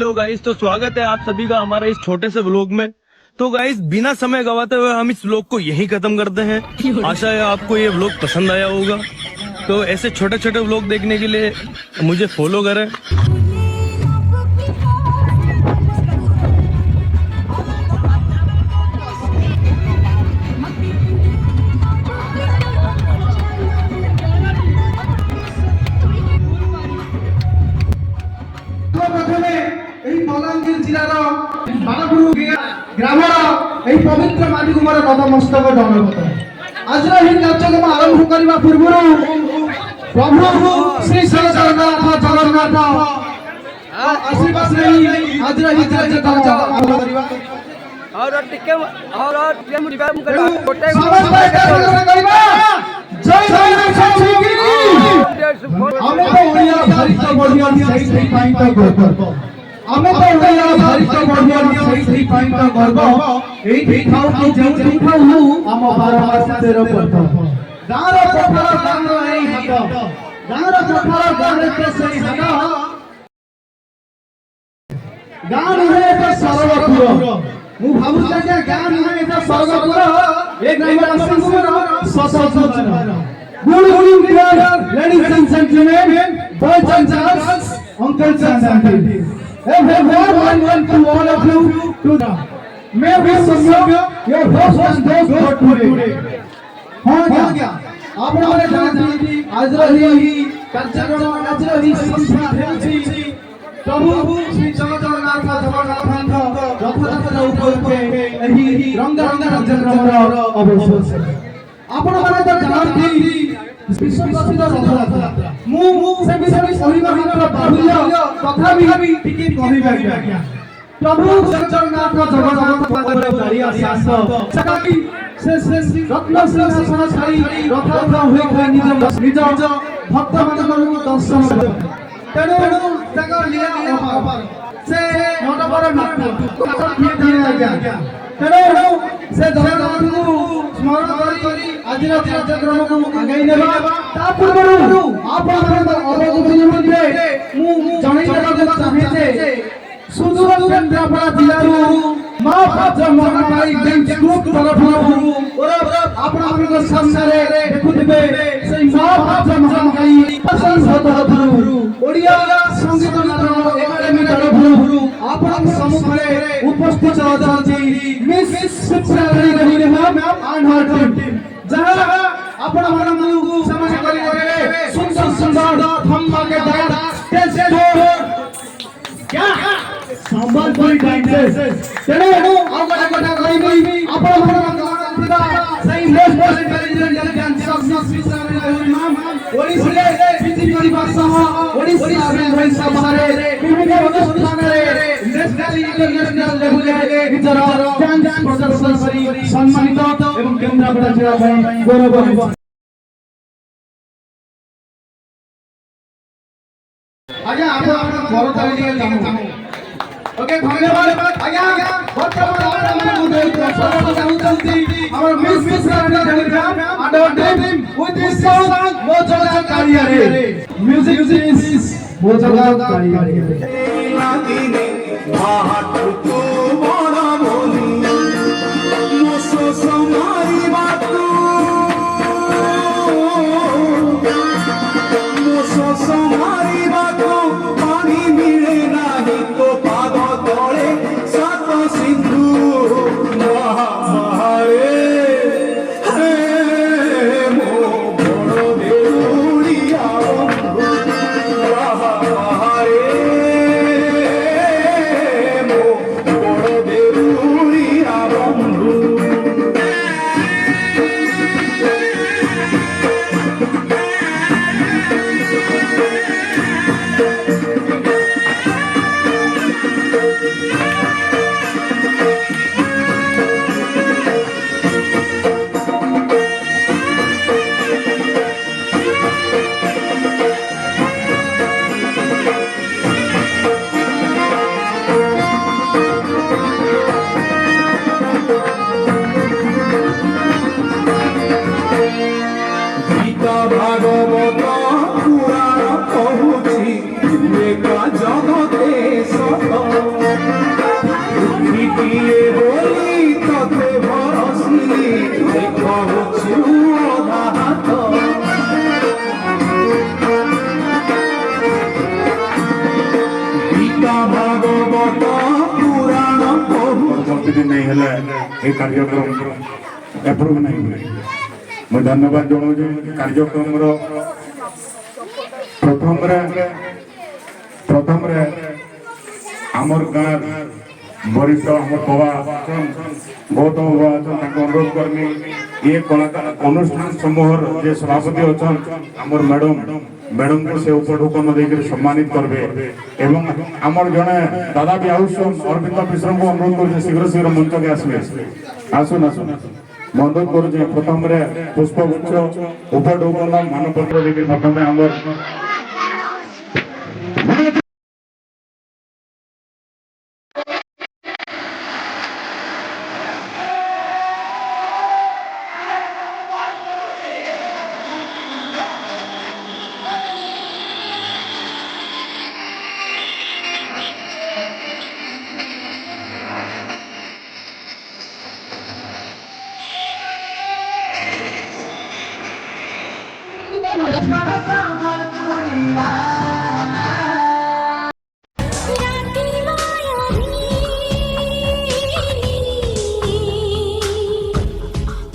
Hello guys, तो स्वागत है आप सभी का हमारे इस छोटे से व्लॉग में। तो गाइस, बिना समय गवाते हुए हम इस व्लॉग को यहीं खत्म करते हैं। आशा है आपको ये व्लॉग पसंद आया होगा। तो ऐसे छोटे छोटे व्लॉग देखने के लिए मुझे फॉलो करें। बलांगीर जिलार बाणपुर ग्रामर यही पवित्र माटी को मोर नतमस्तक दंडवत। आज कार्यक्रम आरंभ करने पूर्व प्रभु श्री जगन्नाथ आशीर्वाद नहीं आज कार्यक्रम आरंभ करवा और टिके और मुनिबाम करवा कोटे जय हमें तो ओडिया भारी तो बढ़िया सही पाइन तो गर्व हमें तो ओडिया भारी तो बढ़िया सही पाइन तो गर्व एई खाऊ की जेउ खाऊ हम बारमास तेरो पड़तो गार कोठार गार एई हाथ गार कोठार गार के सही हाथ गान है तो सर्वपुर मु भाबु जे गान है तो सर्वपुर एक number असंगुर सससुर Good evening, dear ladies and gentlemen, boys and girls, uncles and aunties. A very warm welcome to all of you to the May we serve your host and host for today. हाँ क्या? आप हमारे जानते हैं आज रही कार्यक्रम आज रही संस्था है प्रभु श्री जगन्नाथ रथयात्रा ऊपर पे यही रंगारंगा कार्यक्रम अवसर से आपण माने तो जानती विश्व प्रसिद्ध रथयात्रा मु से विषय कहबा मात्र बाहुल्य कथा भी टिके कहबा क्या प्रभु जगन्नाथ गाड़ी आसास सकाकी से रत्न सिंहासन छाई रथयात्रा होई निज भक्त मानक दर्शन तेणु जगह लीला अपार से नटवर नाट्य तेणु से जगन्नाथ को स्मरण करी आज कार्यक्रम को आगे नेबा ता पूर्व आप अवगत निमंत्रे मु जणै देबा चाहे जे सुदूर केन्द्रापड़ा जिल्लारू मां भद्र महामारी बैंक ग्रुप तरफରୁ आपन सामने देखुथिबे से मां भद्र महामारी संसदरू ओडिया संगीत नाटक एकाडेमी तरफରୁ आपन सम्मुखरे उपस्थित अछंती मिस शिक्षारी रही मैम एंड हर टीम जहां आपन मानू समाज करी सुंदर सुंदर थम्मा के दायरा क्या संबलपुरी डांसेस तेणु आगोटा कोटा कहिबी आपण मन सही most intelligent dancer miss ma'am Odissi पिति परिभाषा ओडिसी भाषा बारे विभिन्न अनुष्ठान रे नेशनल इंटरनेशनल लेवल रे निजर डांस प्रदर्शन करी सम्मानित एवं केन्द्रापड़ा जिला ପାଇଁ गौरव आज्ञा आपण करताली लिए चाहू ओके धन्यवाद आज्ञा वर्तमान आपण मुझे स्वागत चाहूंती हमर miss Rani Jagannath and her team with this song मोजगा कारियारे म्यूजिक इज मोजगा कारियारे नादिने महाटुकु बड़ा बोली मोसो समारी बातू मोसो समारी बातू पानी मिले नाही तो पाद तोड़े सात सिंधु महारे हे मो बड़ो देउड़िया महारे मो बड़ो देउड़िया बंधु प्रतिदिन नहीं है ये कार्यक्रम एप्रूव नहीं हुए मैं धन्यवाद जनाऊँ कार्यक्रम प्रथम आमर गाँव वरिष्ठ आम बाबा गौतम बाबा अनुरोध करमी ये कलाकार अनुष्ठान समूह जे सभापति अच्छा आमर मैडम को से उपढौकन देकर सम्मानित करबे एवं आमर जने दादा भी आउसन अरविंद मिश्र को अनुरोध कर शीघ्र शीघ्र मंच के आसबे आसुन अनुरोध कर प्रथम पुष्पगुच्छ उपढौकन मानपत्र देकर प्रथम आमर Mama,